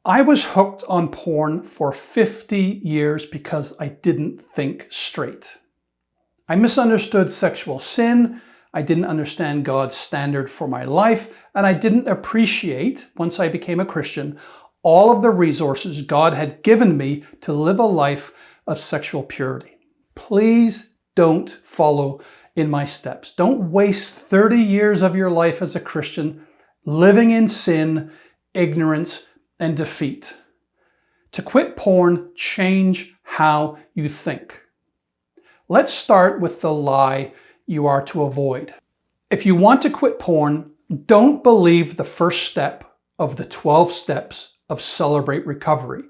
I was hooked on porn for 50 years because I didn't think straight. I misunderstood sexual sin, I didn't understand God's standard for my life, and I didn't appreciate, once I became a Christian, all of the resources God had given me to live a life of sexual purity. Please don't follow in my steps. Don't waste 30 years of your life as a Christian living in sin, ignorance, and defeat. To quit porn, change how you think. Let's start with the lie you are to avoid. If you want to quit porn, don't believe the first step of the 12 steps of Celebrate Recovery.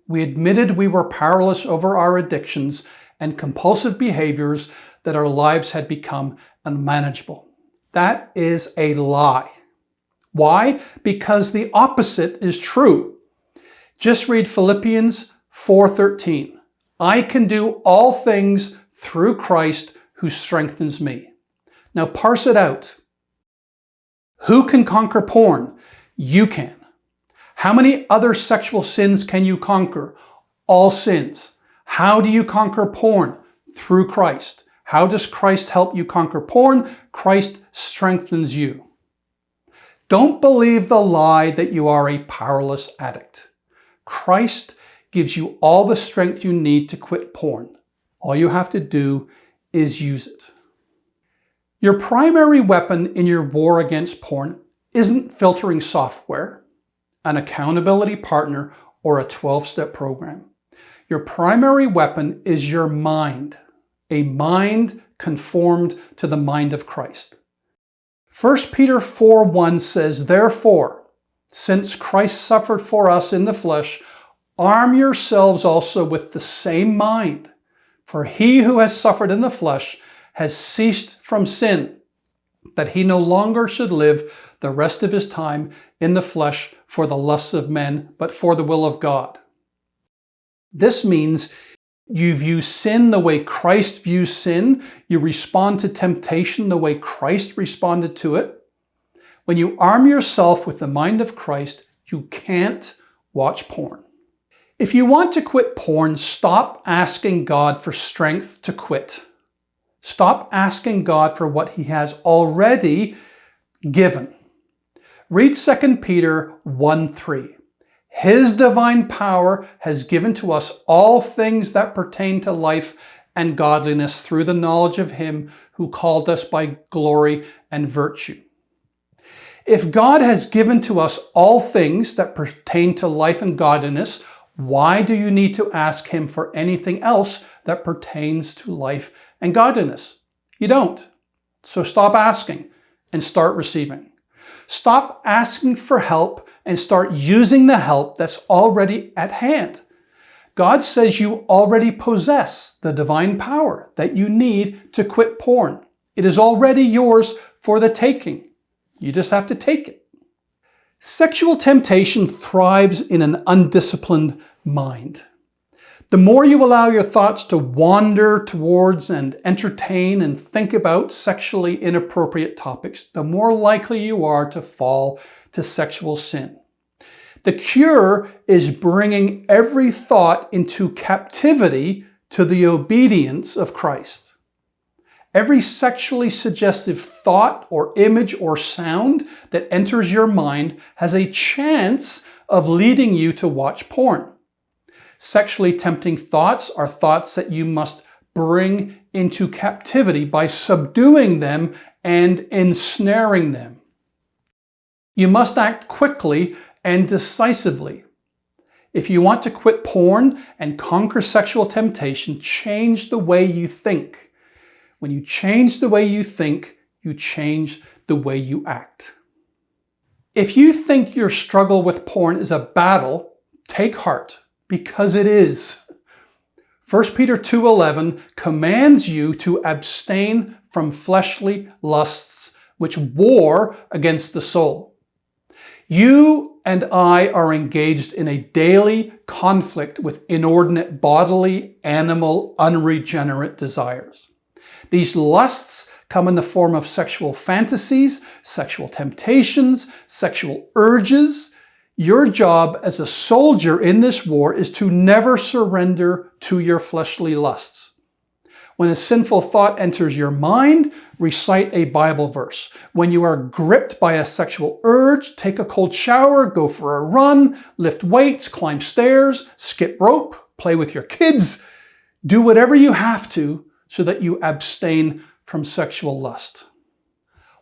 We admitted we were powerless over our addictions and compulsive behaviors, that our lives had become unmanageable. That is a lie. Why? Because the opposite is true. Just read Philippians 4:13. I can do all things through Christ who strengthens me. Now parse it out. Who can conquer porn? You can. How many other sexual sins can you conquer? All sins. How do you conquer porn? Through Christ. How does Christ help you conquer porn? Christ strengthens you. Don't believe the lie that you are a powerless addict. Christ gives you all the strength you need to quit porn. All you have to do is use it. Your primary weapon in your war against porn isn't filtering software, an accountability partner, or a 12-step program. Your primary weapon is your mind, a mind conformed to the mind of Christ. 1 Peter 4:1 says, therefore, since Christ suffered for us in the flesh, arm yourselves also with the same mind. For he who has suffered in the flesh has ceased from sin, that he no longer should live the rest of his time in the flesh for the lusts of men, but for the will of God. This means you view sin the way Christ views sin. You respond to temptation the way Christ responded to it. When you arm yourself with the mind of Christ, you can't watch porn. If you want to quit porn, stop asking God for strength to quit. Stop asking God for what he has already given. Read 2 Peter 1:3. His divine power has given to us all things that pertain to life and godliness through the knowledge of him who called us by glory and virtue. If God has given to us all things that pertain to life and godliness, why do you need to ask him for anything else that pertains to life and godliness? You don't. So stop asking and start receiving. Stop asking for help and start using the help that's already at hand. God says you already possess the divine power that you need to quit porn. It is already yours for the taking. You just have to take it. Sexual temptation thrives in an undisciplined mind. The more you allow your thoughts to wander towards and entertain and think about sexually inappropriate topics, the more likely you are to fall to sexual sin. The cure is bringing every thought into captivity to the obedience of Christ. Every sexually suggestive thought or image or sound that enters your mind has a chance of leading you to watch porn. Sexually tempting thoughts are thoughts that you must bring into captivity by subduing them and ensnaring them. You must act quickly and decisively. If you want to quit porn and conquer sexual temptation, change the way you think. When you change the way you think, you change the way you act. If you think your struggle with porn is a battle, take heart, because it is. 1 Peter 2:11 commands you to abstain from fleshly lusts which war against the soul. You and I are engaged in a daily conflict with inordinate bodily, animal, unregenerate desires. These lusts come in the form of sexual fantasies, sexual temptations, sexual urges. Your job as a soldier in this war is to never surrender to your fleshly lusts. When a sinful thought enters your mind, recite a Bible verse. When you are gripped by a sexual urge, take a cold shower, go for a run, lift weights, climb stairs, skip rope, play with your kids. Do whatever you have to so that you abstain from sexual lust.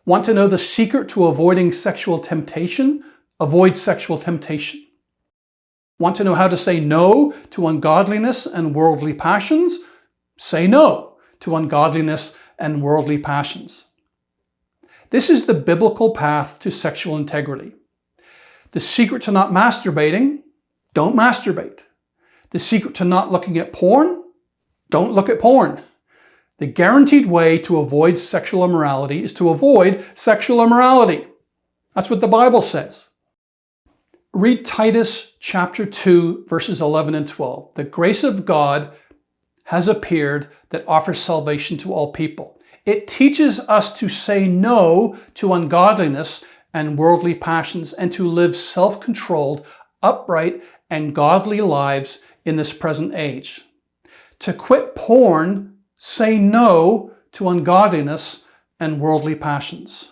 Want to know the secret to avoiding sexual temptation? Avoid sexual temptation. Want to know how to say no to ungodliness and worldly passions? Say no to ungodliness and worldly passions. This is the biblical path to sexual integrity. The secret to not masturbating: don't masturbate. The secret to not looking at porn: don't look at porn. The guaranteed way to avoid sexual immorality is to avoid sexual immorality. That's what the Bible says. Read Titus chapter 2, verses 11 and 12. The grace of God has appeared that offers salvation to all people. It teaches us to say no to ungodliness and worldly passions and to live self-controlled, upright, and godly lives in this present age. To quit porn, say no to ungodliness and worldly passions.